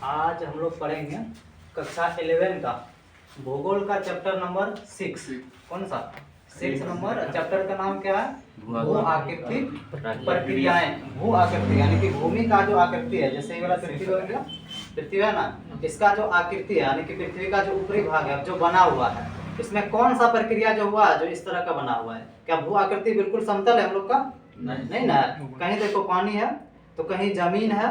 आज हम लोग पढ़ेंगे कक्षा 11 का भूगोल का चैप्टर नंबर 6। कौन सा 6 नंबर चैप्टर का नाम क्या है? भू आकृतिक प्रक्रियाएं। भू आकृति यानी कि भूमि का जो आकृति है, जैसे ये वाला पृथ्वी हो गया, पृथ्वी है ना, इसका जो आकृति है यानी कि पृथ्वी का जो ऊपरी भाग है जो बना हुआ है, इसमें कौन सा प्रक्रिया जो हुआ है जो इस तरह का बना हुआ है? क्या भू आकृति बिल्कुल समतल है हम लोग का? नहीं ना, कहीं देखो पानी है तो कहीं जमीन है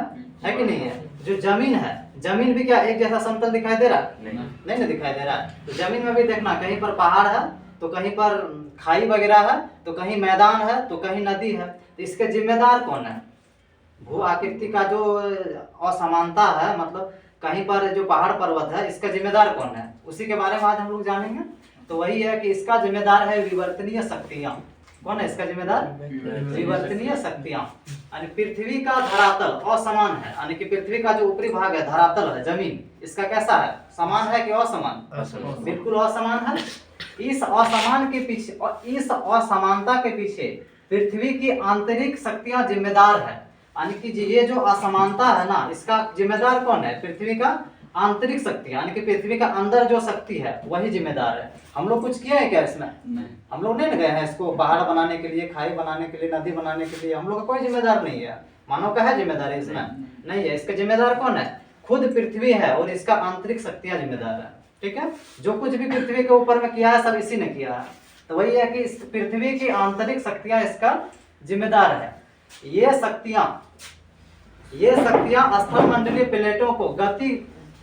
कि नहीं है? जो जमीन है, जमीन भी क्या एक जैसा समतल दिखाई दे रहा है? नहीं ना दिखाई दे रहा है। तो जमीन में भी देखना, कहीं पर पहाड़ है तो कहीं पर खाई वगैरह है तो कहीं मैदान है तो कहीं नदी है। तो इसके जिम्मेदार कौन है? भू आकृति का जो असमानता है, मतलब कहीं पर जो पहाड़ पर्वत है, इसका जिम्मेदार कौन है? उसी के बारे में आज हम लोग जानेंगे। तो वही है कि इसका जिम्मेदार है विवर्तनीय शक्तियां। कौन है इसका जिम्मेदार? विवर्तनीय शक्तियां। यानी पृथ्वी का धरातल असमान है, यानी कि पृथ्वी का जो ऊपरी भाग है, धरातल है, जमीन, इसका कैसा है? समान है कि असमान? बिल्कुल असमान है। इस असमान के पीछे और इस असमानता के पीछे पृथ्वी की आंतरिक शक्तियां जिम्मेदार है। यानी कि ये जो असमानता है ना, इसका जिम्मेदार कौन है? पृथ्वी का आंतरिक शक्ति, यानी कि पृथ्वी का अंदर जो शक्ति है वही जिम्मेदार है। हम लोग कुछ किए हैं क्या इसमें? हम लोग नहीं गए हैं इसको पहाड़ बनाने के लिए, खाई बनाने के लिए, नदी बनाने के लिए। हम लोग का कोई जिम्मेदार नहीं है। मानव का है जिम्मेदारी इसमें? नहीं है। इसका जिम्मेदार कौन है? खुद पृथ्वी है और इसका आंतरिक शक्तियां जिम्मेदार है। ठीक है, जो कुछ भी पृथ्वी के ऊपर में किया है सब इसी ने किया है। तो वही है कि इस पृथ्वी की आंतरिक शक्तियां इसका जिम्मेदार है। ये शक्तियां स्थल मंडलीय प्लेटों को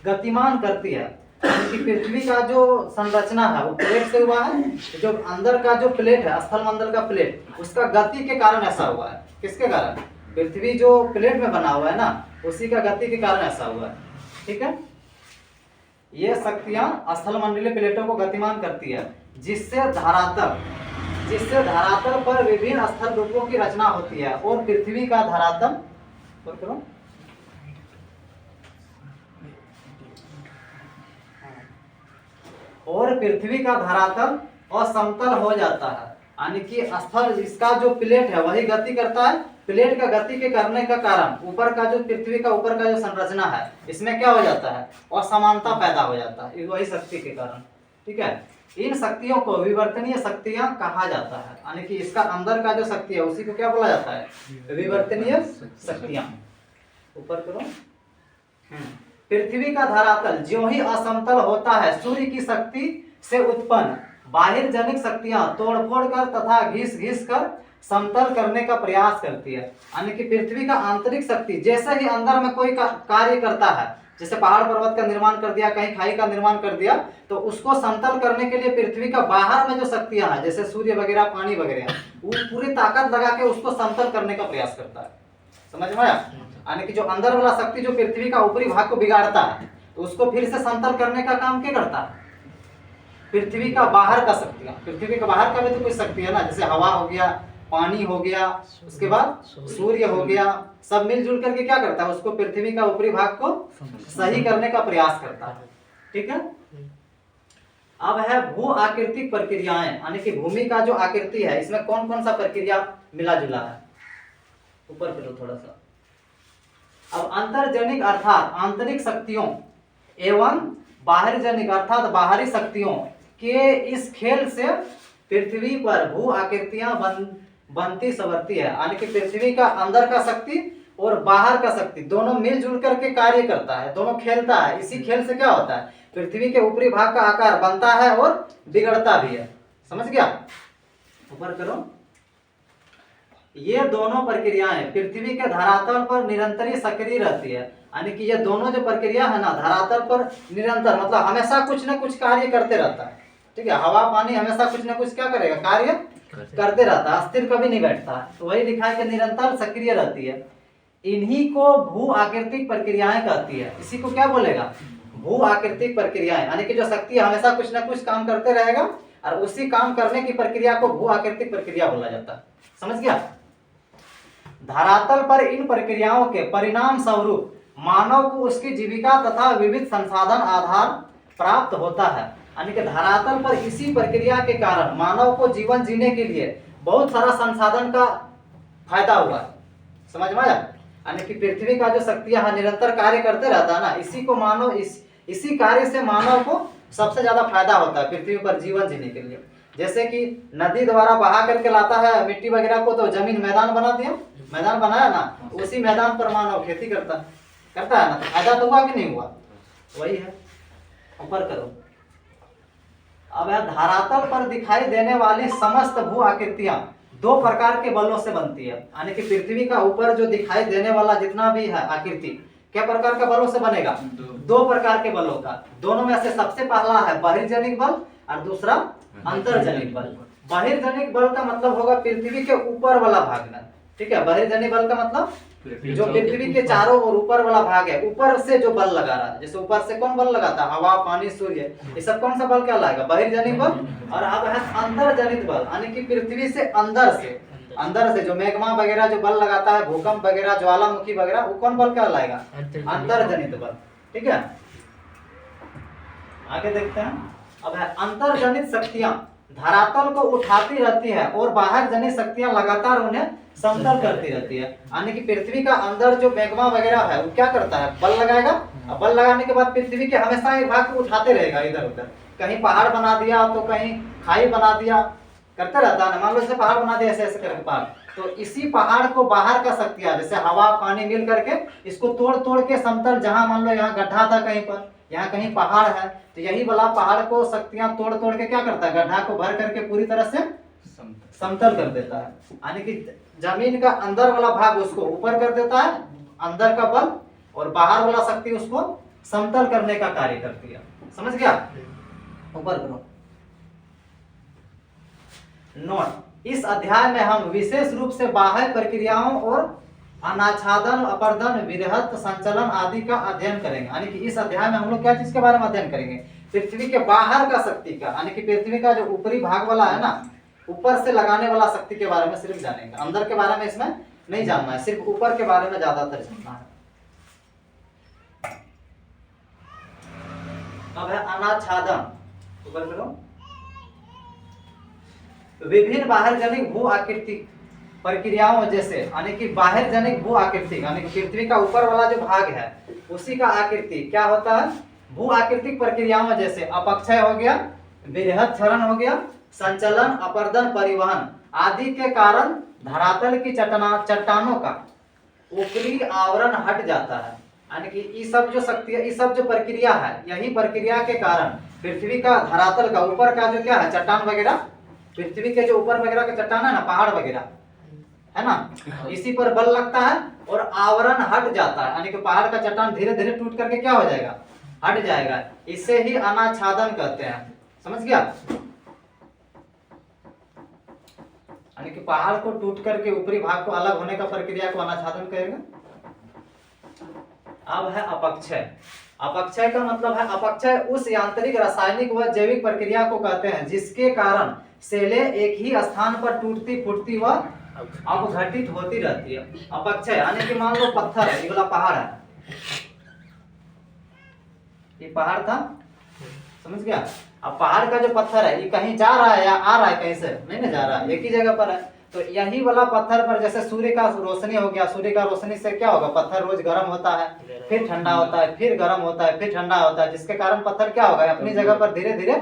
गतिमान करती है। कि पृथ्वी का जो संरचना है वो प्लेट से हुआ है। जो अंदर का जो प्लेट है, स्थल मंडल का प्लेट, उसका गति के कारण ऐसा हुआ है। किसके कारण? पृथ्वी जो प्लेट में बना हुआ है ना, उसी का गति के कारण ऐसा हुआ है। ठीक है, ये शक्तियां स्थल मंडलीय प्लेटों को गतिमान करती है, जिससे धरातल पर विभिन्न स्थल रूपों की रचना होती है और पृथ्वी का धरातल असमतल हो जाता है। यानी कि स्थल, इसका जो प्लेट है वही गति करता है। प्लेट का गति के करने का कारण ऊपर का जो पृथ्वी का ऊपर का जो संरचना है, इसमें क्या हो जाता है? असमानता पैदा हो जाता है वही शक्ति के कारण। ठीक है, इन शक्तियों को विवर्तनीय शक्तियां कहा जाता है। यानी कि इसका अंदर का जो शक्ति है उसी को क्या बोला जाता है? विवर्तनीय शक्तियां। ऊपर करो। पृथ्वी का धरातल ज्यों ही असमतल होता है, सूर्य की शक्ति से उत्पन्न बाहिर जनिक शक्तियां तोड़फोड़ कर तथा घिस कर समतल करने का प्रयास करती है। यानी कि पृथ्वी का आंतरिक शक्ति जैसे ही अंदर में कोई कार्य करता है, जैसे पहाड़ पर्वत का निर्माण कर दिया, कहीं खाई का निर्माण कर दिया, तो उसको समतल करने के लिए पृथ्वी का बाहर में जो शक्तियां हैं, जैसे सूर्य वगैरह, पानी वगैरह, वो पूरी ताकत लगा के उसको समतल करने का प्रयास करता है। समझ में आया? यानी कि जो अंदर वाला शक्ति जो पृथ्वी का ऊपरी भाग को बिगाड़ता है, तो उसको फिर से समतल करने का काम क्या करता है? पृथ्वी का बाहर का शक्तियां। पृथ्वी का बाहर का भी तो कुछ शक्ति है ना, जैसे हवा हो गया, पानी हो गया, उसके बाद सूर्य हो गया, सब मिलजुल करके क्या करता है? उसको पृथ्वी का ऊपरी भाग को सही करने का प्रयास करता है। ठीक है, अब है भू आकृतिक प्रक्रियाएं। यानी कि भूमि का जो आकृति है, इसमें कौन कौन सा प्रक्रिया मिला जुला है? ऊपर करो थोड़ा सा। अब अंतर्जनिक अर्थात आंतरिक शक्तियों एवं बाहरजनिक अर्थात बाहरी शक्तियों के इस खेल से पृथ्वी पर भू आकृतियां बनती संवरती है। यानी कि पृथ्वी का अंदर का शक्ति और बाहर का शक्ति दोनों मिलजुल करके कार्य करता है, दोनों खेलता है। इसी खेल से क्या होता है? पृथ्वी के ऊपरी भाग का आकार बनता है और बिगड़ता भी है। समझ गया? ऊपर करो। ये दोनों प्रक्रियाएं पृथ्वी के धरातल पर निरंतर ही सक्रिय रहती है। यानी कि ये दोनों जो प्रक्रिया है ना, धरातल पर निरंतर, मतलब हमेशा कुछ न कुछ कार्य करते रहता है। ठीक है, हवा पानी हमेशा कुछ न कुछ क्या करेगा? कार्य करते रहता है, स्थिर कभी नहीं बैठता है। तो वही लिखा है कि निरंतर सक्रिय रहती है। इन्हीं को भू आकृतिक प्रक्रियाएं कहती है। इसी को क्या बोलेगा? भू आकृतिक प्रक्रियाएं। यानी कि जो शक्ति हमेशा कुछ न कुछ काम करते रहेगा और उसी काम करने की प्रक्रिया को भू आकृतिक प्रक्रिया बोला जाता है। समझ गया? धरातल पर इन प्रक्रियाओं के परिणाम स्वरूप मानव को उसकी जीविका तथा विविध संसाधन आधार प्राप्त होता है। यानी कि धरातल पर इसी प्रक्रिया के कारण मानव को जीवन जीने के लिए बहुत सारा संसाधन का फायदा हुआ है। समझ में आया? यानी कि पृथ्वी का जो शक्तियां है निरंतर कार्य करते रहता है ना, इसी को मानव इसी कार्य से मानव को सबसे ज्यादा फायदा होता है पृथ्वी पर जीवन जीने के लिए। जैसे कि नदी द्वारा बहा करके लाता है मिट्टी वगैरह को, तो जमीन मैदान बना दिया, मैदान बनाया ना, उसी मैदान पर मानव खेती करता है ना, तो फायदा तो हुआ कि नहीं हुआ, वही है। ऊपर करो। अब है धरातल पर दिखाई देने वाली समस्त भू आकृतियां दो प्रकार के बलों से बनती है, यानी कि पृथ्वी का ऊपर जो दिखाई देने वाला जितना भी है आकृति क्या प्रकार का बलों से बनेगा, दो प्रकार के बलों का। दोनों में से सबसे पहला है बहिर्जनिक बल और दूसरा अंतर्जनिक बल। बहिर्जनिक बल का मतलब होगा पृथ्वी के ऊपर वाला भाग में, ठीक है। बहिर्जनिक बल का मतलब जो पृथ्वी के चारों ओर ऊपर वाला भाग है, ऊपर से जो बल लगा रहा है, जैसे ऊपर से कौन बल लगाता है, हवा, पानी, सूर्य, ये सब कौन सा बल कहलाएगा, बहिर्जनिक बल। और अब है अंतर्जनित बल, यानी कि पृथ्वी से अंदर से जो मैग्मा वगैरह जो बल लगाता है, भूकंप वगैरह, ज्वालामुखी वगैरह, वो कौन बल कहलाएगा, अंतर्जनित बल, ठीक है। आगे देखते हैं। अब है अंतर्जनित शक्तियां धरातल को उठाती रहती है और बाहर जनित शक्तियां लगातार उन्हें समतल करती रहती है, यानी कि पृथ्वी का अंदर जो मैग्मा वगैरह है वो क्या करता है, बल लगाएगा, और बल लगाने के बाद पृथ्वी के हमेशा एक भाग को उठाते रहेगा इधर उधर, कहीं पहाड़ बना दिया तो कहीं खाई बना दिया, करते रहता है ना। मान लो जैसे पहाड़ बना दिया ऐसे ऐसे करके पहाड़, तो इसी पहाड़ को बाहर का शक्तियां जैसे हवा, पानी मिल करके इसको तोड़ तोड़ के समतल, जहां मान लो यहाँ गड्ढा था कहीं पर, यहाँ कहीं पहाड़ है, तो यही वाला पहाड़ को शक्तियां तोड़ तोड़ के क्या करता है, गड्ढा को भर करके पूरी तरह से समतल कर देता है, यानी कि जमीन का अंदर वाला भाग उसको ऊपर कर देता है, अंदर का बल, और बाहर वाला शक्ति उसको समतल करने का कार्य करती है। समझ गया? ऊपर करो। नोट, इस अध्याय में हम विशेष रूप से बाह्य प्रक्रियाओं और अनाच्छादन, अपरदन, विरहत, संचलन आदि का अध्ययन करेंगे। यानी कि इस अध्याय में हम लोग क्या चीज के बारे में अध्ययन करेंगे, पृथ्वी के बाहर का शक्ति का, यानी कि पृथ्वी का जो ऊपरी भाग वाला है ना, ऊपर से लगाने वाला शक्ति के बारे में सिर्फ जानेंगे, अंदर के बारे में इसमें नहीं जानना है, सिर्फ ऊपर के बारे में ज्यादातर जानना है। अब है अनाच्छादन। ऊपर करो। विभिन्न बाह्यजनिक भू आकृति प्रक्रियाओं जैसे, यानी कि बाह्यजनिक भू आकृति, यानी कि पृथ्वी का ऊपर वाला जो भाग है उसी का आकृति क्या होता है, भू आकृतिक प्रक्रियाओं जैसे अपक्षय हो गया, विरहत क्षरण हो गया, संचलन, अपरदन, परिवहन आदि के कारण धरातल की चट्टानों का ऊपरी आवरण हट जाता है। यानी कि ये सब जो शक्ति है, ये सब जो प्रक्रिया है, यही प्रक्रिया के कारण पृथ्वी का धरातल का ऊपर का जो क्या है, चट्टान वगैरह, पृथ्वी के जो ऊपर वगैरह के चट्टान है ना, पहाड़ वगैरह है ना, इसी पर बल लगता है और आवरण हट जाता है, यानी कि पहाड़ का चट्टान धीरे धीरे टूट करके क्या हो जाएगा, हट जाएगा। इसे ही अनाच्छादन कहते हैं। समझ गया? यानी कि पहाड़ को टूट करके ऊपरी भाग को अलग होने का प्रक्रिया को अनाच्छादन कहेंगे। अब है अपक्षय। अपक्षय का मतलब है, अपक्षय उस यांत्रिक, रासायनिक व जैविक प्रक्रिया को कहते हैं जिसके कारण सेलें एक ही स्थान पर टूटती फूटती व अपघटित होती रहती है। अपक्षय यानी कि मान लो पत्थर है, ये वाला पहाड़ है, ये पहाड़ था, समझ गया? अब पहाड़ का जो पत्थर है ये कहीं जा रहा है या आ रहा है, कहीं से नहीं ना जा रहा है, एक ही जगह पर है। तो यही वाला पत्थर पर जैसे सूर्य का रोशनी हो गया, सूर्य का रोशनी से क्या होगा, पत्थर रोज गर्म होता है, फिर ठंडा होता है, फिर गर्म होता है, फिर ठंडा होता है, जिसके कारण पत्थर क्या होगा, अपनी जगह पर धीरे धीरे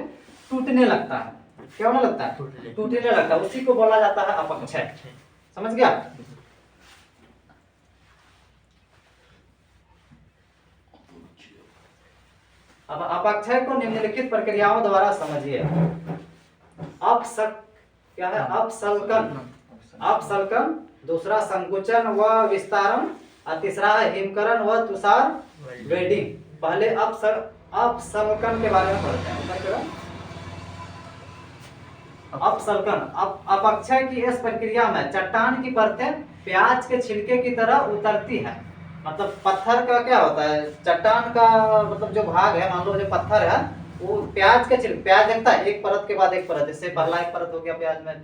टूटने लगता है। क्या होने लगता है? टूटने लगता है। उसी को बोला जाता है अपक्षय। समझ गया? अब अपक्षय को निम्नलिखित प्रक्रियाओं द्वारा समझिए। क्या है? अपसल्कन, दूसरा संकुचन व विस्तारन, और तीसरा है हिमकरण व तुषार वेडिंग। पहले अपसल्कन के बारे में पढ़ते हैं। अपसल्कन, अपक्षय की इस प्रक्रिया में चट्टान की परतें प्याज के छिलके की तरह उतरती है। मतलब पत्थर का क्या होता है, चट्टान का मतलब जो भाग है, मान लो जो पत्थर है वो प्याज के छिलके, प्याज देखता है एक परत के बाद एक परत, जैसे पहला एक परत हो गया प्याज में,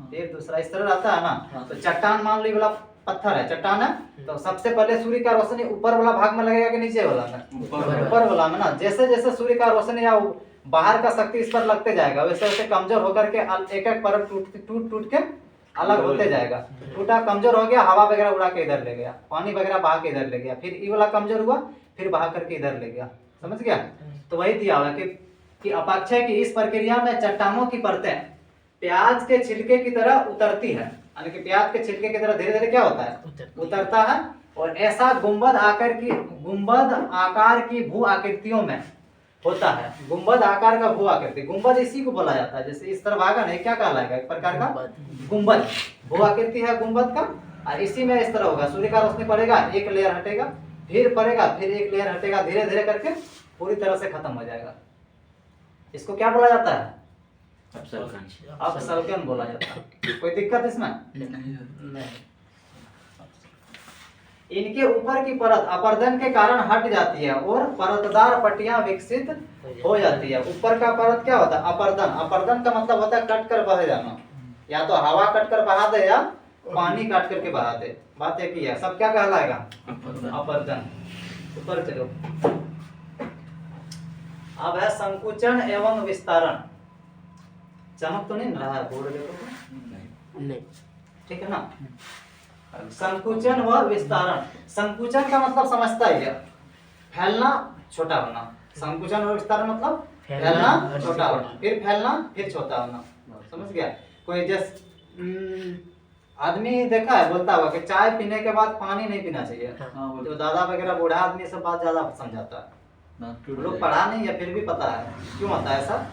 फिर दूसरा इस तरह रहता है ना। तो चट्टान मान लो वाला पत्थर है, चट्टान है, तो सबसे पहले सूर्य का रोशनी ऊपर वाला भाग में लगेगा कि नीचे वाला में? ऊपर वाला में ना। जैसे जैसे सूर्य का रोशनी या बाहर का शक्ति इस पर लगते जाएगा, वैसे वैसे कमजोर होकर के एक एक परत टूट के अलग होते जाएगा। टूटा कमजोर हो गया, हवा वगैरह उड़ा के इधर ले गया, पानी वगैरह बहा के इधर ले गया, फिर ये वाला कमजोर हुआ, फिर बहा करके इधर ले गया। समझ गया? तो वही दिया हुआ कि अपाक्षय की इस प्रक्रिया में चट्टानों की परतें प्याज के छिलके की तरह उतरती है, यानी कि प्याज के छिलके की तरह धीरे धीरे क्या होता है, उतरता है। और ऐसा गुंबद आकार की भू आकृतियों में होता है। गुंबद आकार का भू आकृति, गुंबद इसी को बोला जाता है। जैसे इस तरह भागा नहीं, क्या कहलाएगा, एक प्रकार का गुंबद, भू आकृति है गुंबद का। और इसी में इस तरह होगा, सूर्य का रोशनी पड़ेगा, एक लेयर हटेगा, फिर पड़ेगा, फिर एक लेयर हटेगा, धीरे धीरे करके पूरी तरह से खत्म हो जाएगा। इसको क्या बोला जाता है, अपसल्कन बोला जाता है। कोई दिक्कत इसमें नहीं। इनके ऊपर की परत अपर्दन के कारण हट जाती है और परतदार पट्टियां विकसित हो जाती है। ऊपर का परत क्या होता है, अपर्दन। अपर्दन का मतलब होता है कट कर बह जाना, या तो हवा कट कर बहा दे या पानी काट करके बहा दे, बात एक ही है। सब क्या कहलाएगा, अपर्दन। ऊपर चलो, अब है संकुचन एवं विस्तारण। चमक तो नहीं रहा है, बोर्ड देखो नहीं, ठीक है ना। संकुचन व विस्तारण। संकुचन का मतलब समझता ही है, फैलना, छोटा होना। संकुचन व विस्तारण मतलब फैलना, छोटा होना, फिर फैलना, फिर छोटा होना। समझ गया? कोई जैसे आदमी देखा है बोलता होगा कि चाय पीने के बाद पानी नहीं पीना चाहिए। तो दादा वगैरह बूढ़ा आदमी सब बात ज्यादा समझाता है, लोग पढ़ा नहीं है फिर भी पता है। क्यों होता है ऐसा,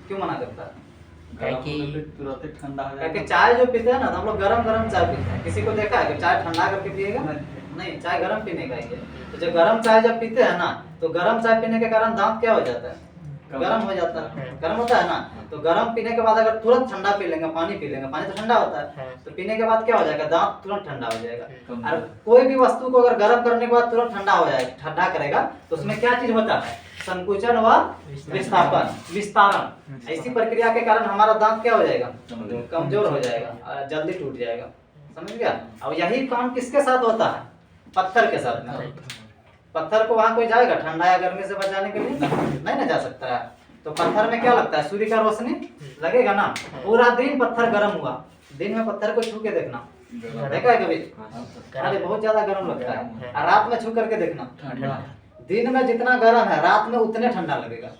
क्यों मना करता है? तुरंत ठंडा हो क्योंकि चाय जो पीते हैं ना, तो हम लोग गरम गरम चाय पीते हैं। किसी को देखा है कि चाय ठंडा करके पिएगा? नहीं, चाय गरम पीने का ही है। तो जब गरम चाय जब पीते हैं ना, तो गरम चाय पीने के कारण दांत क्या हो जाता है, गरम हो जाता है, गरम होता है ना। तो गरम पीने के बाद अगर तुरंत ठंडा पी लेंगे, पानी पी लेंगे, पानी तो ठंडा होता है, तो पीने के बाद क्या हो जाएगा, दांत तुरंत ठंडा हो जाएगा। और कोई भी वस्तु को अगर गर्म करने के बाद तुरंत ठंडा हो जाएगा, ठंडा करेगा, तो उसमें क्या चीज होता है, संकुचन व विस्थापन, विस्तारण। इसी प्रक्रिया के कारण हमारा दांत क्या हो जाएगा, कमजोर हो जाएगा, जल्दी टूट जाएगा। समझ गया? अब यही काम किसके साथ होता है, पत्थर के साथ में। पत्थर को वहां कोई जाएगा ठंडा या गर्मी से बचाने के लिए? नहीं ना जा सकता है। तो पत्थर में क्या लगता है, सूर्य का रोशनी लगेगा ना, पूरा दिन पत्थर गर्म हुआ। दिन में पत्थर को छू के देखना, देखा है कभी? अरे बहुत ज्यादा गर्म लगता है। और रात में छू करके देखना, दिन में जितना गर्म है रात में उतने ठंडा लगेगा।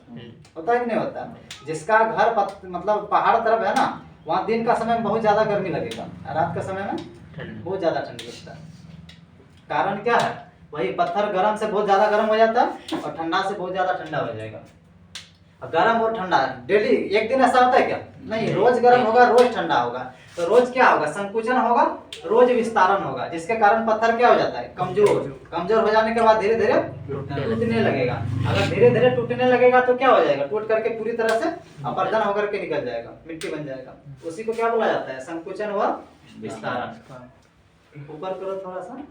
होता है कि नहीं होता? जिसका घर मतलब पहाड़ तरफ है ना, वहाँ दिन का समय में बहुत ज्यादा गर्मी लगेगा, रात के समय में बहुत ज्यादा ठंड लगता है। कारण क्या है, वही पत्थर गर्म से बहुत ज्यादा गर्म हो जाता है और ठंडा से बहुत ज्यादा ठंडा हो जाएगा। गर्म और ठंडा डेली एक दिन ऐसा होता है क्या? नहीं, रोज गर्म होगा, रोज ठंडा होगा। तो रोज क्या होगा, संकुचन होगा, रोज विस्तारण होगा, जिसके कारण पत्थर क्या हो जाता है, कमजोर हो जाने के बाद धीरे धीरे टूटने लगेगा। अगर धीरे धीरे टूटने लगेगा तो क्या हो जाएगा, टूट करके पूरी तरह से अपर्दन होकर के निकल जाएगा, मिट्टी बन जाएगा। उसी को क्या बोला जाता है, संकुचन व विस्तारण। ऊपर करो थोड़ा सा।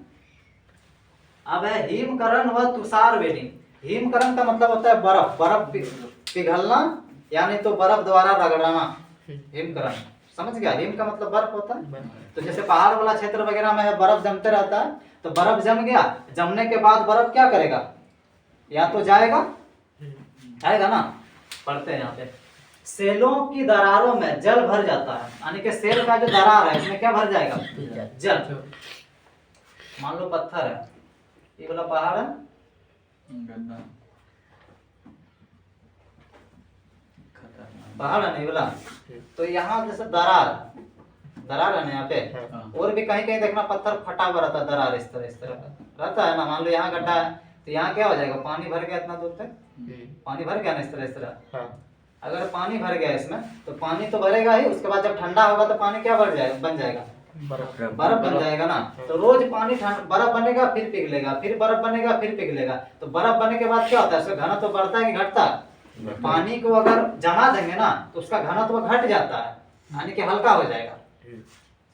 अब है हिमकरण व तुषार वेदिंग। हिमकरण का मतलब होता है बर्फ पिघलना, यानी तो बर्फ द्वारा रगड़ना, हिमकरण। समझ गया? हिम का मतलब बर्फ होता है। तो जैसे पहाड़ वाला क्षेत्र वगैरह में है, बर्फ जमते रहता है, तो बर्फ जम गया, जमने के बाद बर्फ क्या करेगा, या तो जाएगा ना। पढ़ते हैं यहाँ पे, सेलों की दरारों में जल भर जाता है, यानी कि सेल का जो दरार है इसमें क्या भर जाएगा, जल। मान लो पत्थर है, ये वाला पहाड़ है, पहाड़ है नहीं वाला, तो यहाँ जैसे दरार है ना यहाँ पे, और भी कहीं कहीं देखना पत्थर फटा हुआ रहता है, दरार इस तरह रहता है ना। मान लो यहाँ गड्ढा है, तो यहाँ क्या हो जाएगा, पानी भर गया इतना दूर तक, पानी भर गया ना इस तरह। अगर पानी भर गया इसमें, तो पानी तो भरेगा ही, उसके बाद जब ठंडा होगा तो पानी क्या बन जाएगा, बर्फ बन जाएगा ना। तो रोज पानी बर्फ बनेगा, फिर पिघलेगा, फिर बर्फ बनेगा, फिर पिघलेगा। तो बर्फ बनने के बाद क्या होता है, उसका घनत्व बढ़ता है कि घटता है? पानी को अगर जमा देंगे ना, तो उसका घनत्व घट जाता है, यानी कि हल्का हो जाएगा।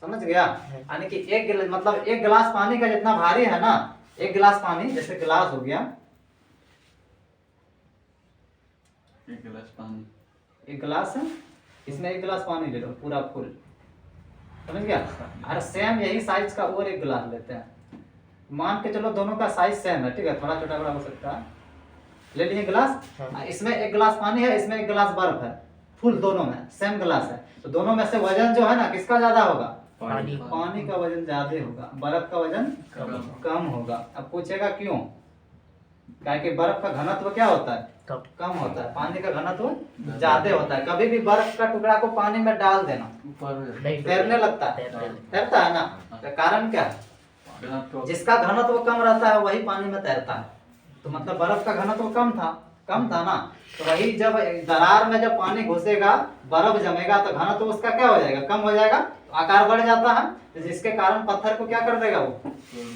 समझ गया? यानी कि एक गिलास पानी का जितना भारी है ना, एक गिलास पानी, जैसे गिलास हो गया, एक गिलास है, इसमें एक गिलास पानी ले लो पूरा फुल। समझ गया? हर सेम यही साइज का और एक गिलास लेते हैं, मान के चलो दोनों का साइज सेम है, ठीक है, थोड़ा छोटा बड़ा हो सकता है। ले लिए गिलास, इसमें एक गिलास पानी है, इसमें एक गिलास बर्फ है, फुल दोनों में सेम गिलास है। तो दोनों में से वजन जो है ना, किसका ज्यादा होगा, पानी पानी का वजन ज्यादा होगा, बर्फ का वजन कम होगा। अब पूछेगा क्यों? क्या कि बर्फ का घनत्व क्या होता है? कम होता है, पानी का घनत्व ज्यादा होता है। कभी भी बर्फ का टुकड़ा को पानी में डाल देना, तैरने लगता है, तैरता है ना। तो कारण क्या है? जिसका घनत्व कम रहता है वही पानी में तैरता है। तो मतलब बर्फ का घनत्व कम था ना, तो वही जब दरार में जब पानी घुसेगा, बर्फ जमेगा, तो घनत्व उसका क्या हो जाएगा? कम हो जाएगा, तो आकार बढ़ जाता है, तो जिसके कारण पत्थर को क्या कर देगा? वो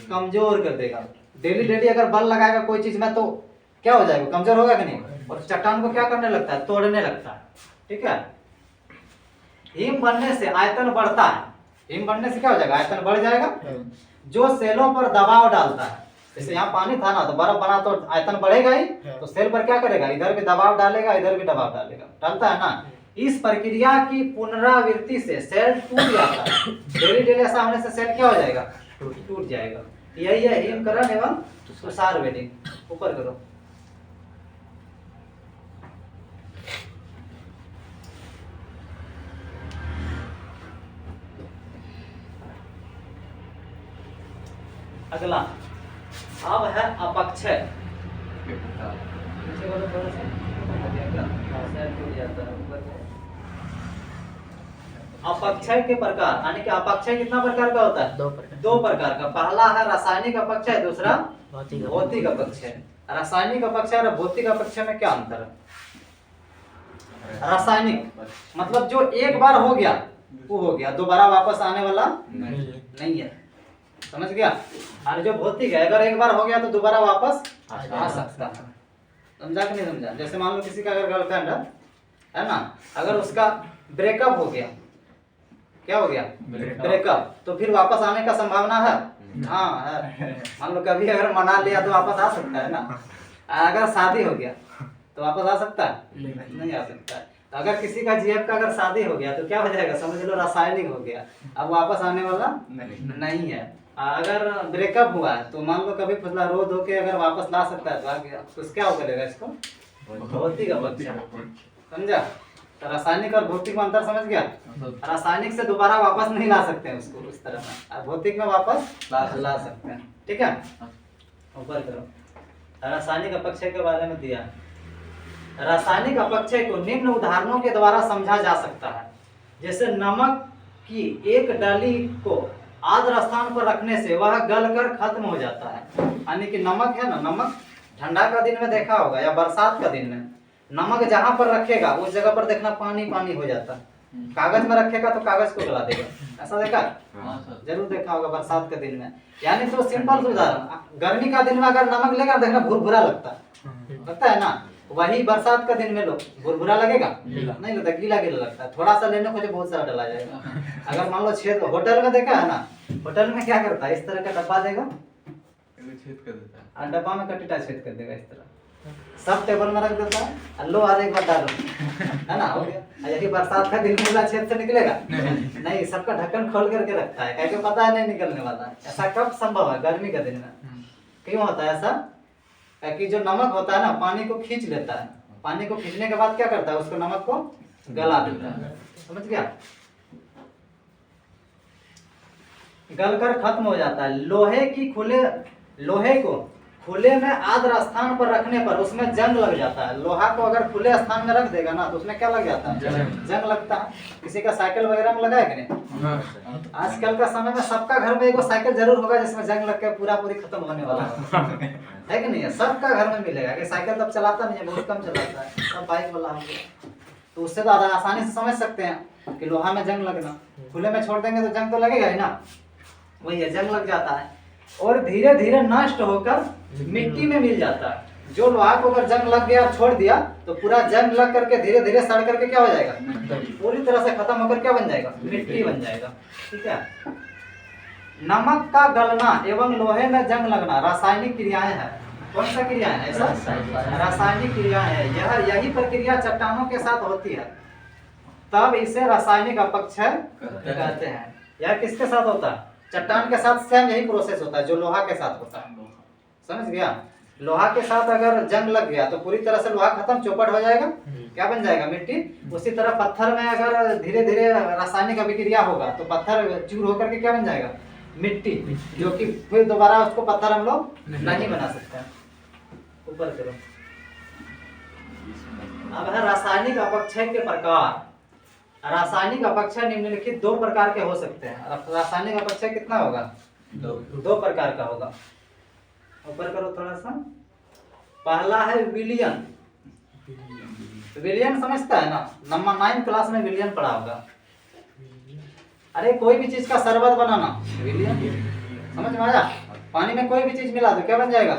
कमजोर कर देगा। डेली डेली अगर बल लगाएगा कोई चीज में तो क्या हो जाएगा? कमजोर होगा कि नहीं? और चट्टान को क्या करने लगता है? तोड़ने लगता है। ठीक है। हिम बनने से आयतन बढ़ता है। हिम बनने से क्या हो जाएगा? आयतन बढ़ जाएगा। जो सेलों पर दबाव डालता है, जैसे यहाँ पानी था ना, तो बर्फ बना तो आयतन बढ़ेगा ही, तो सेल पर क्या करेगा? इधर भी दबाव डालेगा, इधर भी दबाव डालेगा, डालता है ना। इस प्रक्रिया की पुनरावृत्ति से सेल टूट जाता है। डेली डेली ऐसा होने से सेल क्या हो जाएगा? टूट जाएगा। यही है हिमकरण एवं तुषार वेलिंग। ऊपर करो। अगला अब है अपक्षय। अपक्षय के प्रकार, यानी कि अपक्षय कितना प्रकार का होता है? दो प्रकार का। पहला है रासायनिक अपक्षय, दूसरा भौतिक अपक्षय। रासायनिक अपक्षय और भौतिक अपक्षय में क्या अंतर है? रासायनिक मतलब जो एक बार हो गया वो हो गया, दोबारा वापस आने वाला नहीं है, समझ गया। और जो भौतिक है, अगर एक बार हो गया तो दोबारा वापस आ सकता है। समझा कि नहीं समझा? जैसे मान लो किसी का अगर गर्लफ्रेंड है ना, अगर उसका ब्रेकअप हो गया, क्या हो गया? ब्रेकअप, तो फिर वापस आने का संभावना है? हाँ है। मान लो कभी अगर मना लिया तो वापस आ सकता है ना। अगर शादी हो गया तो वापस आ सकता है? नहीं आ सकता है। तो अगर किसी का जीएफ का अगर शादी हो गया तो क्या हो जाएगा? समझ लो रासायनिक हो गया, अब वापस आने वाला नहीं है। अगर ब्रेकअप हुआ है तो मान लो कभी फसला रो धो के अगर वापस ला सकता है तो आ गया, तो क्या हो करेगा? इसको भौतिक अपक्षय। समझा? तो रासायनिक और भौतिक में अंतर समझ गया? रासायनिक से दोबारा वापस नहीं ला सकते हैं उसको उस तरह में, और भौतिक में वापस ला सकते हैं। ठीक है। ऊपर करो। रासायनिक अपक्षय के बारे में दिया। रासायनिक अपक्षय को निम्न उदाहरणों के द्वारा समझा जा सकता है। जैसे नमक की एक डाली को आर्द्र स्थान पर रखने से वह गलकर खत्म हो जाता है। यानी कि नमक है ना, नमक ठंडा का दिन में देखा होगा या बरसात का दिन में, नमक जहां पर रखेगा उस जगह पर देखना पानी पानी हो जाता है। कागज में रखेगा तो कागज को गला देगा, ऐसा देखा? जरूर देखा होगा बरसात के दिन में। यानी तो सिंपल उदाहरण, गर्मी का दिन में अगर नमक लेगा देखना भुरभुरा लगता है ना। वही बरसात का दिन में लो भुरभुरा लगेगा? नहीं लगता, गीला गीला लगता है। थोड़ा सा लेने को बहुत सारा डाला जाएगा। अगर मान लो छेद, होटल में देखा है ना, होटल में क्या करता है? इस तरह का डब्बा देगा, छेद कर देता है, और डब्बा में कटीटा छेद कर देगा इस तरह, सब टेबल में रख देता है। लो आज एक बार डालो, है ना, हो गया। यही बरसात का दिन में छेद से निकलेगा? नहीं, सबका ढक्कन खोल करके रखता है, क्या पता है नहीं निकलने वाला। ऐसा कब संभव है? गर्मी के दिन में। क्यों होता है ऐसा? कि जो नमक होता है ना, पानी को खींच लेता है। पानी को खींचने के बाद क्या करता है? उसको नमक को गला देता है। समझ गया? गलकर खत्म हो जाता है। लोहे को खुले में आर्द्र स्थान पर रखने पर उसमें जंग लग जाता है। लोहा को अगर खुले स्थान में रख देगा ना तो उसमें क्या लग जाता है? जंग लगता है। किसी का साइकिल वगैरह में लगा है कि नहीं? आजकल का समय में सबका घर में एक साइकिल जरूर होगा जिसमें जंग लग के पूरी खत्म होने वाला है कि नहीं है? सबका घर में मिलेगा कि साइकिल तब चलाता नहीं है, बहुत कम चलाता है, सब बाइक वाला हो गया। तो उससे तो आसानी से समझ सकते हैं कि लोहा में जंग लगना। खुले में छोड़ देंगे तो जंग तो लगेगा ही ना, वही है, जंग लग जाता है और धीरे धीरे नष्ट होकर मिट्टी में मिल जाता है। जो लोहा को अगर जंग लग गया छोड़ दिया तो पूरा जंग लग करके धीरे धीरे सड़ करके क्या हो जाएगा? पूरी तरह से खत्म होकर क्या बन जाएगा? मिट्टी बन जाएगा। ठीक है। नमक का गलना एवं लोहे में जंग लगना रासायनिक क्रियाएं हैं। कौन सा क्रियाएं है? रासायनिक क्रियाएं है। यही प्रक्रिया चट्टानों के साथ होती है, तब इसे रासायनिक अपक्षय कहते हैं। यह किसके साथ होता है? चट्टान के साथ सेम यही प्रोसेस होता है जो लोहा के साथ होता है। समझ गया? लोहा के साथ अगर जंग लग गया तो पूरी तरह से लोहा खत्म, चौपट हो जाएगा, क्या बन जाएगा, मिट्टी। उसी तरह पत्थर में अगर धीरे धीरे रासायनिक अभिक्रिया होगा तो पत्थर चूर होकर के क्या बन जाएगा, मिट्टी, जो कि फिर दोबारा उसको पत्थर हम लोग नहीं बना सकते हैं। ऊपर करो। अब है रासायनिक अपक्षय के प्रकार। रासायनिक अपक्षय निम्नलिखित दो प्रकार के हो सकते हैं। रासायनिक अपक्षय कितना होगा, दो प्रकार का होगा। ऊपर करो थोड़ा सा। पहला है विलियन। विलियन समझता है ना, नंबर 9 क्लास में विलियन पढ़ा होगा। अरे कोई भी चीज का शरबत बनाना, विलियन, समझ में आया। पानी में कोई भी चीज मिला दो क्या बन जाएगा,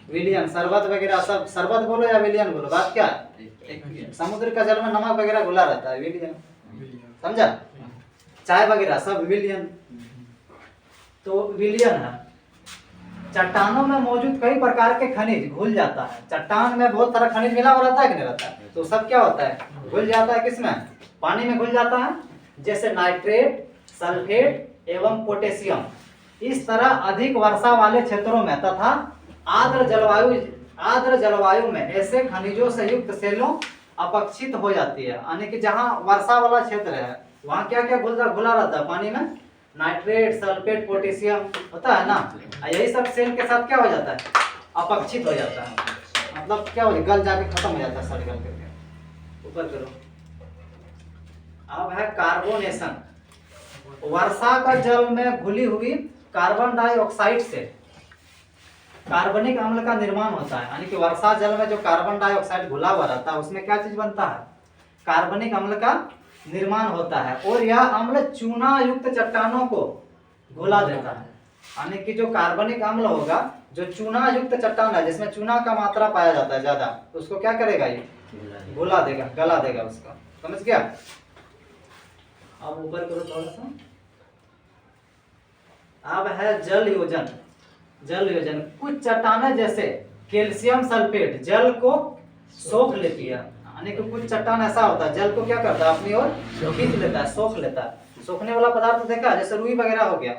विलियन। शरबत वगैरह सब, शरबत बोलो या विलियन बोलो, बात क्या है। समुद्र का जल में नमक वगैरह घुला रहता है, विलियन, समझा। चाय वगैरह सब विलियन। तो विलियन है। चट्टानों में मौजूद कई प्रकार के खनिज घुल जाता है। चट्टान में बहुत सारा खनिज मिला हुआ रहता है कि नहीं रहता है, तो सब क्या होता है, घुल जाता है। किसमें, पानी में घुल जाता है, जैसे नाइट्रेट, सल्फेट एवं पोटेशियम। इस तरह अधिक वर्षा वाले क्षेत्रों में तथा आर्द्र जलवायु में ऐसे खनिजों से युक्त सेलों अपक्षित हो जाती है। यानी कि जहाँ वर्षा वाला क्षेत्र है वहाँ क्या क्या घुला रहता है पानी में, नाइट्रेट, सल्फेट, पोटेशियम होता है ना। यही सब सेल के साथ क्या हो जाता है, अपक्षित हो जाता है, मतलब क्या हो जाता है, गल जाके खत्म हो जाता है, सड़ गल करके। ऊपर करो। अब है कार्बोनेशन। वर्षा का जल में घुली हुई कार्बन डाइऑक्साइड से कार्बनिक अम्ल का निर्माण होता है। यानी कि वर्षा जल में जो कार्बन डाइऑक्साइड घुला हुआ रहता है उसमें क्या चीज बनता है, कार्बनिक अम्ल का निर्माण होता है। और यह अम्ल चूना युक्त चट्टानों को घुला देता है। यानी कि जो कार्बनिक अम्ल होगा, जो चूना युक्त चट्टान है जिसमें चूना का मात्रा पाया जाता है ज्यादा, तो उसको क्या करेगा, ये घुला देगा, गला देगा उसका, समझ गया। अब ऊपर करो थोड़ा सा। अब है जल योजन। जल योजन, कुछ चट्टानें जैसे कैल्शियम सल्फेट जल को सोख लेती है। यानी कि कुछ चट्टान ऐसा होता है जल को क्या करता है, अपनी ओर खींच लेता है, सोख लेता है। सोखने वाला पदार्थ देखा, जैसे रुई वगैरह हो गया,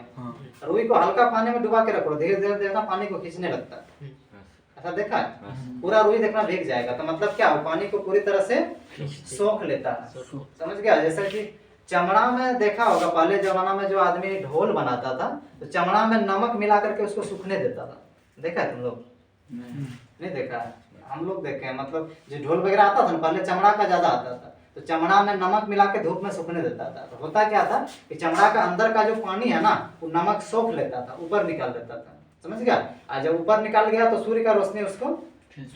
रुई को हल्का पानी में डुबा के रखो, धीरे धीरे देखना पानी को खींचने लगता है, ऐसा देखा है। पूरा रुई देखना भीग जाएगा, तो मतलब क्या हो, पानी को पूरी तरह से सोख लेता है, समझ गया। जैसे कि चमड़ा में देखा होगा, पहले जमाना में जो आदमी ढोल बनाता था तो चमड़ा में नमक मिला करके उसको सूखने देता था, देखा है तुम लोग, नहीं देखा है, हम लोग देखे हैं। मतलब जो ढोल वगैरह आता था ना, पहले चमड़ा का ज्यादा आता था, तो चमड़ा में नमक मिला के धूप में सूखने देता था। तो होता क्या था कि चमड़ा का अंदर का जो पानी है ना, वो नमक सोख लेता था, ऊपर निकाल देता था, समझ गया। और जब ऊपर निकाल गया तो सूर्य का रोशनी उसको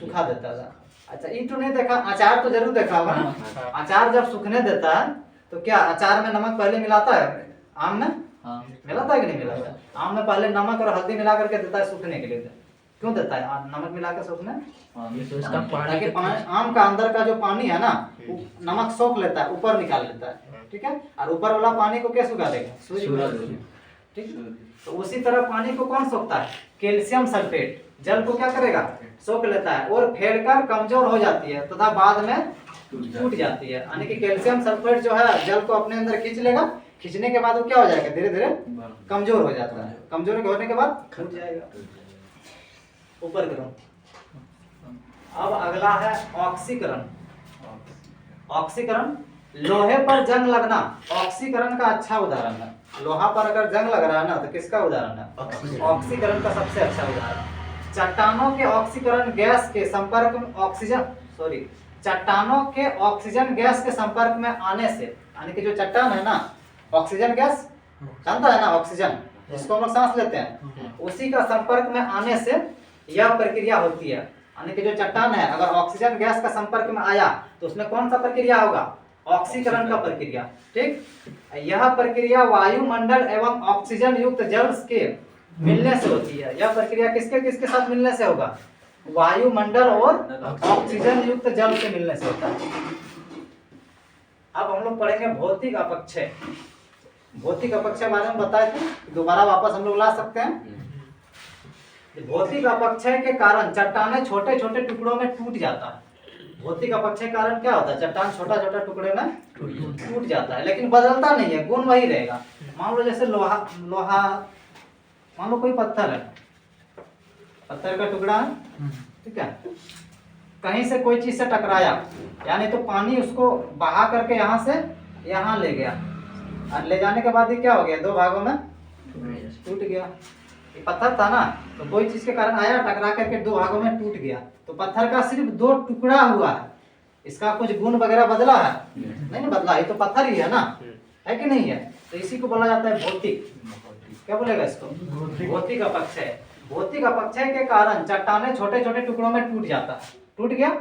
सुखा देता था। अच्छा, ये तो नहीं देखा, अचार तो जरूर देखा होगा ना। अचार जब सूखने देता है तो क्या अचार में नमक पहले मिलाता है, आम में मिलाता है कि नहीं मिलाता। आम में पहले नमक और हल्दी मिला करके देता है सूखने के लिए। क्यों देता है नमक मिला के सूखने, ताकि आम का अंदर का जो पानी है ना, नमक सोख लेता है, ऊपर निकाल लेता है, ठीक है। और ऊपर वाला पानी को क्या सुखा देगा, सूर्य, ठीक। तो उसी तरह पानी को कौन सोखता है, कैल्शियम सल्फेट जल को क्या करेगा, सोख लेता है और फैलकर कमजोर हो जाती है तथा बाद में टूट जाती है। यानी कि कैल्शियम सल्फेट जो है जल को अपने अंदर खींच लेगा, खींचने के बाद वो क्या हो जाएगा, धीरे धीरे कमजोर हो जाता है, कमजोर होने के बाद टूट जाएगा। ऊपर करो। अब अगला है ऑक्सीकरण। ऑक्सीकरण, लोहे पर जंग लगना ऑक्सीकरण का अच्छा उदाहरण है। लोहा पर अगर जंग लग रहा है ना, तो किसका उदाहरण है, ऑक्सीकरण का सबसे अच्छा उदाहरण। चट्टानों के ऑक्सीकरण गैस के संपर्क में चट्टानों के ऑक्सीजन गैस के संपर्क में आने से, यानी कि जो चट्टान है ना, ऑक्सीजन गैस जानता है ना, ऑक्सीजन जिसको हम लोग सांस लेते हैं, उसी का संपर्क में आने से यह प्रक्रिया होती है। यानी कि जो चट्टान है अगर ऑक्सीजन गैस का संपर्क में आया तो उसमें कौन सा प्रक्रिया होगा, ऑक्सीकरण का प्रक्रिया, ठीक। यह प्रक्रिया वायुमंडल एवं ऑक्सीजन युक्त जल के मिलने से होती है। यह प्रक्रिया किसके किसके साथ मिलने से होगा, वायुमंडल और ऑक्सीजन युक्त जल के मिलने से होता है। अब हम लोग पढ़ेंगे भौतिक अपक्षय। भौतिक अपक्षय बारे में बताए थे, दोबारा वापस हम लोग ला सकते हैं। भौतिक अपक्षय के कारण चट्टानें छोटे छोटे टुकड़ों में टूट जाता है। भौतिक अपक्षय के कारण क्या होता है, चट्टान छोटा छोटा टुकड़े में टूट जाता है, लेकिन बदलता नहीं है, गुण वही रहेगा। मान लो जैसे लोहा मान लो कोई पत्थर है, पत्थर का टुकड़ा है, ठीक है। कहीं से कोई चीज से टकराया, यानी तो पानी उसको बहा करके यहाँ से यहाँ ले गया, और ले जाने के बाद ये क्या हो गया, दो भागों में टूट गया। ये पत्थर था ना, तो कोई चीज के कारण आया, टकरा करके दो भागों में टूट गया। तो पत्थर का सिर्फ दो टुकड़ा हुआ है, इसका कुछ गुण वगैरह बदला है? नहीं बदला, ये तो पत्थर ही है ना, है कि नहीं है? तो इसी को बोला जाता है भौतिक। क्या बोलेगा इसको? भौतिक अपक्षय। भौतिक अपक्षय के कारण चट्टाने छोटे छोटे टुकड़ों में टूट जाता है। टूट गया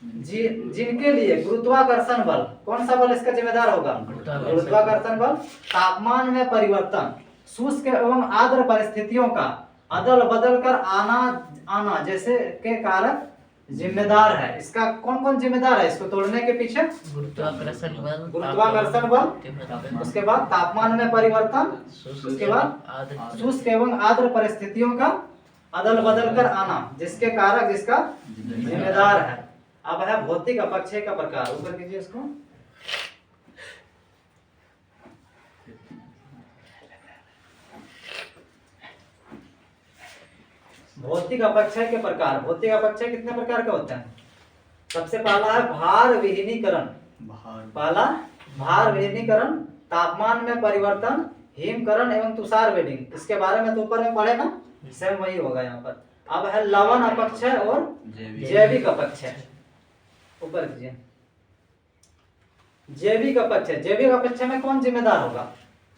जिनके लिए गुरुत्वाकर्षण बल, कौन सा बल इसका जिम्मेदार होगा? गुरुत्वाकर्षण बल। तापमान में परिवर्तन, शुष्क एवं आर्द्र परिस्थितियों का अदल बदल कर आना जैसे के कारक जिम्मेदार है। इसका कौन कौन जिम्मेदार है इसको तोड़ने के पीछे? गुरुत्वाकर्षण बल, उसके बाद तापमान में परिवर्तन, उसके बाद शुष्क एवं आर्द्र परिस्थितियों का अदल बदल कर आना जिसके कारक जिसका जिम्मेदार है। अब है भौतिक अपक्षय का प्रकार, ऊपर कीजिए इसको। भौतिक अपक्षय के प्रकार। भौतिक अपक्षय कितने प्रकार के होते हैं? सबसे पहला है भार विहीनीकरण। पहला भार विहीनीकरण, तापमान में परिवर्तन, हिमकरण एवं तुषार बेडिंग। इसके बारे में तो ऊपर में पढ़े ना, सेम वही होगा यहाँ पर। अब है लवण अपक्षय और जैविक अपक्षय, ऊपर कीजिए। जैविक अपक्षय, जैविक अपक्षय में कौन जिम्मेदार होगा?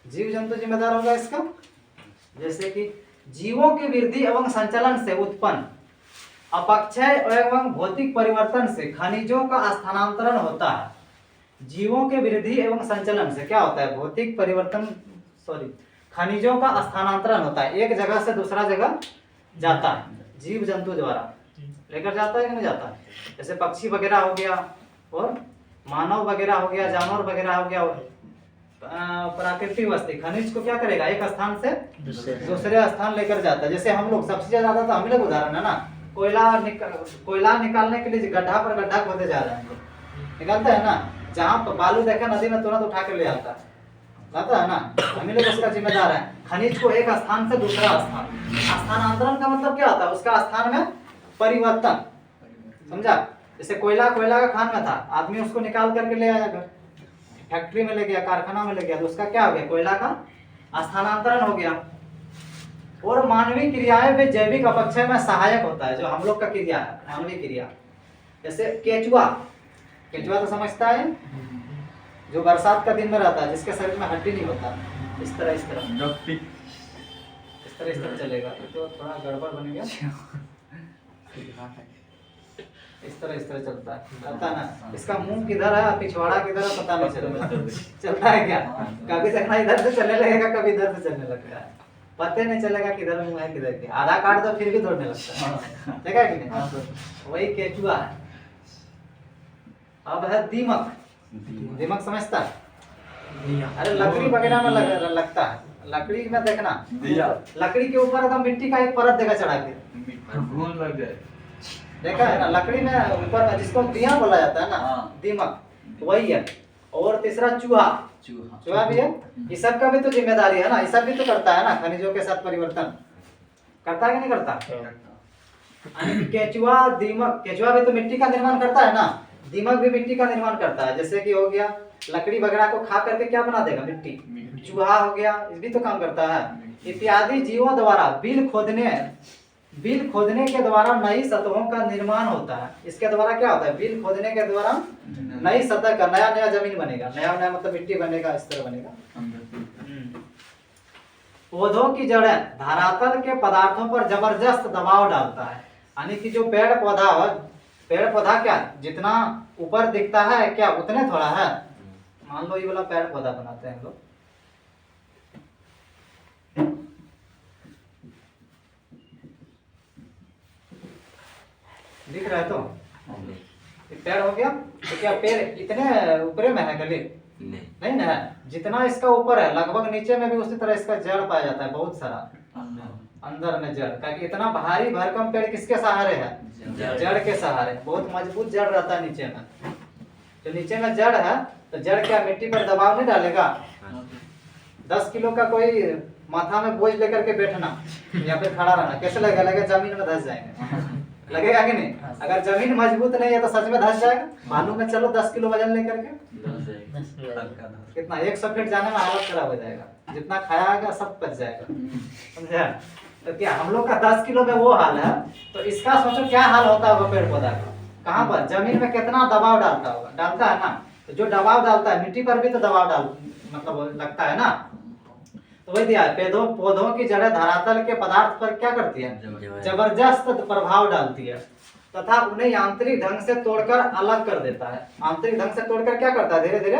जीव जंतु जिम्मेदार होगा इसका। जैसे कि जीवों की वृद्धि एवं संचलन से उत्पन्न अपक्षय एवं भौतिक परिवर्तन से खनिजों का स्थानांतरण होता है। जीवों के वृद्धि एवं संचलन से क्या होता है? भौतिक परिवर्तन, खनिजों का स्थानांतरण होता है, एक जगह से दूसरा जगह जाता है, जीव जंतु द्वारा लेकर जाता है कि नहीं जाता? जैसे पक्षी वगैरह हो गया और मानव वगैरह हो गया, जानवर वगैरह हो गया। प्राकृतिक वस्तु खनिज को क्या करेगा? एक स्थान से दूसरे स्थान लेकर जाता है। जैसे हम लोग सबसे ज्यादा तो हम लोग उदाहरण है ना, कोयला निकालने के लिए गड्ढा पर गड्ढा खोदे जा रहे हैं, निकालता है ना। जहाँ पर बालू देखा नदी में तुरंत उठा के ले आता है, लाता है ना। हम लोग उसका जिम्मेदार है। खनिज को एक स्थान से दूसरा स्थान, स्थानांतरण का मतलब क्या होता है? उसका स्थान में परिवर्तन, समझा? जैसे कोयला का खान में था, आदमी उसको निकाल करके ले आया घर, फैक्ट्री में ले गया, कारखाना में ले गया, तो उसका क्या हो गया? कोयला का स्थानांतरण हो गया। और मानवीय क्रियाएं भी जैविक अपक्षय में सहायक होता है, जो हम लोग का क्रिया है, मानवीय क्रिया। जैसे केचुआ तो समझता है, जो बरसात का दिन में रहता है, जिसके शरीर में हड्डी नहीं होता, इस तरह चलेगा। तो थोड़ा गड़बड़ बन गया, इस तरह चलता है ना। इसका मुंह किधर है, पिछवाड़ा किधर है, पता नहीं चलता है क्या? कभी देखना इधर से चलने लगेगा, कभी इधर से चलने लगता है, पता नहीं चलेगा किधर मुंह है किधर के। आधा काट दो फिर भी दौड़ने लगता है, देखा कि नहीं? वही केचुआ है। अब है दीमक। दीमक समझता है? अरे लकड़ी वगैरह में लगता है। लकड़ी में देखना, लकड़ी के ऊपर एकदम मिट्टी का एक परत देखा चढ़ा के, लग जाए, देखा है ना? लकड़ी में ऊपर में जिसको दिया बोला जाता है ना, दीमक, वही है। और तीसरा चूहा भी है। इस सब का भी तो जिम्मेदारी है ना, इस सब भी तो करता है ना, खनिजों के साथ परिवर्तन करता है कि नहीं करता? केचुआ, दीमक, केचुआ भी तो मिट्टी का निर्माण करता है ना, दीमक भी मिट्टी का निर्माण करता है। जैसे कि हो गया लकड़ी वगैरह को खा करके क्या बना देगा? मिट्टी। चूहा हो गया, इस भी तो काम करता है। इत्यादि जीवों द्वारा बिल खोदने के द्वारा नई सतहों का निर्माण होता है। इसके द्वारा क्या होता है? बिल खोदने के द्वारा नई सतह का, नया जमीन बनेगा, नया मतलब मिट्टी बनेगा, इस तरह बनेगा। पौधों की जड़ें धरातल के पदार्थों पर जबरदस्त दबाव डालता है, यानी कि जो पेड़ पौधा क्या जितना ऊपर दिखता है क्या उतने थोड़ा है। मान लो ये वाला पेड़ पौधा बनाते हैं हम लोग, दिख रहा है तो पेड़ हो गया। तो क्या पेड़ इतने ऊपरे में है गली? नहीं ना, जितना इसका ऊपर है लगभग नीचे में भी उसी तरह इसका जड़ पाया जाता है, बहुत सारा अंदर में जड़। क्योंकि इतना भारी भरकम पेड़ किसके सहारे है? जड़ के सहारे। बहुत मजबूत जड़ रहता है नीचे में। जो नीचे में जड़ है तो जड़ क्या मिट्टी पर दबाव नहीं डालेगा? 10 किलो का कोई माथा में बोझ लेकर के बैठना या फिर खड़ा रहना, कैसे लगेगा? लगेगा जमीन में धंस जाएंगे, लगेगा कि नहीं? अगर जमीन मजबूत नहीं है तो सच में धंस जाएगा। बालू में चलो 10 किलो वजन लेकर के, कितना 100 फीट जाने में हालत खराब हो जाएगा, जितना खाया सब पच जाएगा, समझा? तो क्या हम लोग का 10 किलो में वो हाल है, तो इसका सोचो क्या हाल होता होगा पेड़ पौधा का। कहाँ पर? जमीन में कितना दबाव डालता होगा, डालता है ना। तो जो दबाव डालता है मिट्टी पर भी तो दबाव डाल मतलब लगता है ना। तो वही दिया है, पौधों की जड़ें धरातल के पदार्थ पर क्या करती है? जबरदस्त प्रभाव डालती है तथा उन्हें यांत्रिक ढंग से तोड़कर अलग कर देता है। आंतरिक ढंग से तोड़कर क्या करता है? धीरे धीरे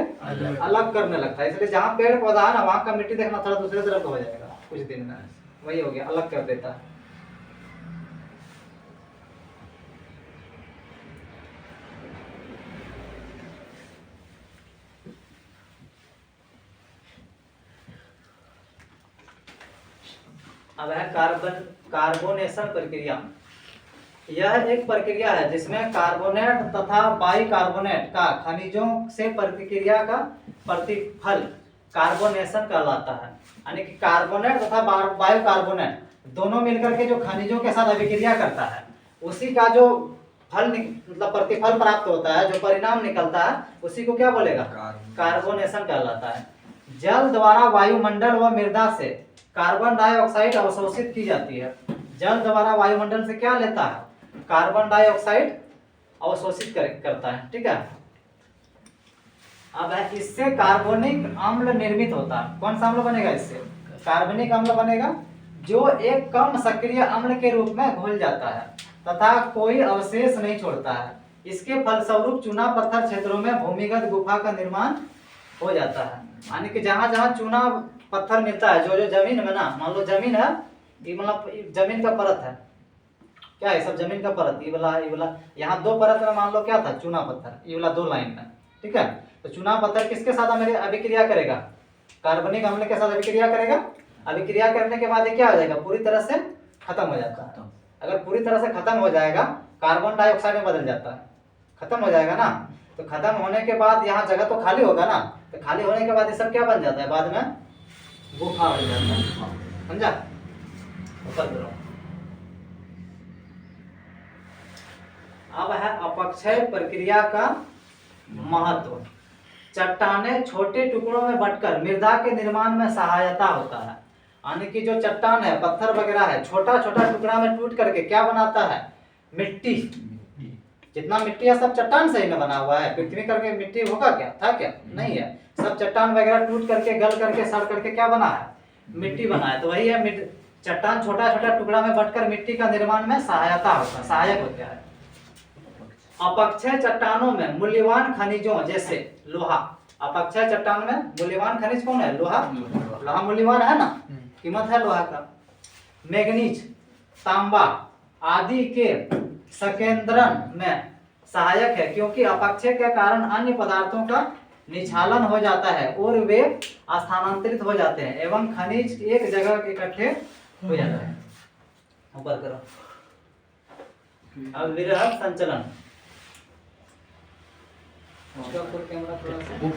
अलग करने लगता है। इसलिए जहाँ पेड़ पौधा है ना, वहाँ का मिट्टी देखना थोड़ा दूसरे तरफ हो जाएगा कुछ दिन में, वही हो गया, अलग कर देता है। अब है कार्बोनेशन प्रक्रिया। यह एक प्रक्रिया है जिसमें कार्बोनेट तथा बाइकार्बोनेट का खनिजों से प्रतिक्रिया का प्रतिफल कार्बोनेशन कहलाता है। यानी कि कार्बोनेट तथा बाइकार्बोनेट दोनों मिलकर के जो खनिजों के साथ अभिक्रिया करता है, उसी का जो फल मतलब प्रतिफल प्राप्त होता है, जो परिणाम निकलता है, उसी को क्या बोलेगा? कार्बोनेशन कहलाता है। जल द्वारा वायुमंडल व मृदा से कार्बन डाइऑक्साइड अवशोषित की जाती है। जल द्वारा वायुमंडल से क्या लेता है? कार्बन डाइऑक्साइड अवशोषित करता है, ठीक है। अब है इससे कार्बनिक अम्ल निर्मित होता है। कौन सा अम्ल बनेगा? इससे कार्बनिक अम्ल बनेगा, जो एक कम सक्रिय अम्ल के रूप में घुल जाता है तथा कोई अवशेष नहीं छोड़ता है। इसके फलस्वरूप चूना पत्थर क्षेत्रों में भूमिगत गुफा का निर्माण हो जाता है। यानी कि जहाँ जहाँ चूना पत्थर मिलता है, जो जो जमीन में ना, मान लो जमीन है, ये मतलब जमीन का परत है, क्या है? सब जमीन का परत, ये वाला यहाँ 2 परत में मान लो क्या था? चूना पत्थर, ये वाला 2 लाइन में, ठीक है। तो चूना पत्थर किसके साथ अभिक्रिया करेगा? कार्बनिक अम्ल के साथ अभिक्रिया करेगा। अभिक्रिया करने के बाद ये क्या हो जाएगा? पूरी तरह से खत्म हो जाता है। अगर पूरी तरह से खत्म हो जाएगा, कार्बन डाइऑक्साइड में बदल जाता है, खत्म हो जाएगा ना। तो खत्म होने के बाद यहाँ जगह तो खाली होगा ना, तो खाली होने के बाद ये सब क्या बन जाता है? बाद में गुफा बन जाता है, समझा? ऊपर करो। अब है अपक्षय प्रक्रिया का महत्व। चट्टाने छोटे टुकड़ों में बंटकर मृदा के निर्माण में सहायता होता है। यानी कि जो चट्टान है, पत्थर वगैरह है, छोटा छोटा टुकड़ा में टूट करके क्या बनाता है? मिट्टी। जितना मिट्टी है सब चट्टान से ही बना हुआ है। पृथ्वी करके मिट्टी होगा क्या? था क्या? नहीं है। सब चट्टान वगैरह टूट करके, गल करके, सड़ करके क्या बना है? मिट्टी बना है। तो वही है, चट्टान छोटा छोटा टुकड़ा में बंटकर मिट्टी का निर्माण में सहायता होता है, सहायक होता है। अपक्षय चट्टानों में मूल्यवान खनिजों जैसे लोहा, अपक्षय चट्टान में मूल्यवान खनिज कौन है? लोहा। लोहा मूल्यवान है ना, कीमत है लोहा का। मैग्नीज, तांबा आदि के संकेंद्रण में सहायक है, क्योंकि अपक्षय के कारण अन्य पदार्थों का निछालन हो जाता है और वे स्थानांतरित हो जाते हैं एवं खनिज एक जगह इकट्ठे हो जाते हैं। ऊपर करो। अब विरह संचलन, कैमरा थोड़ा सा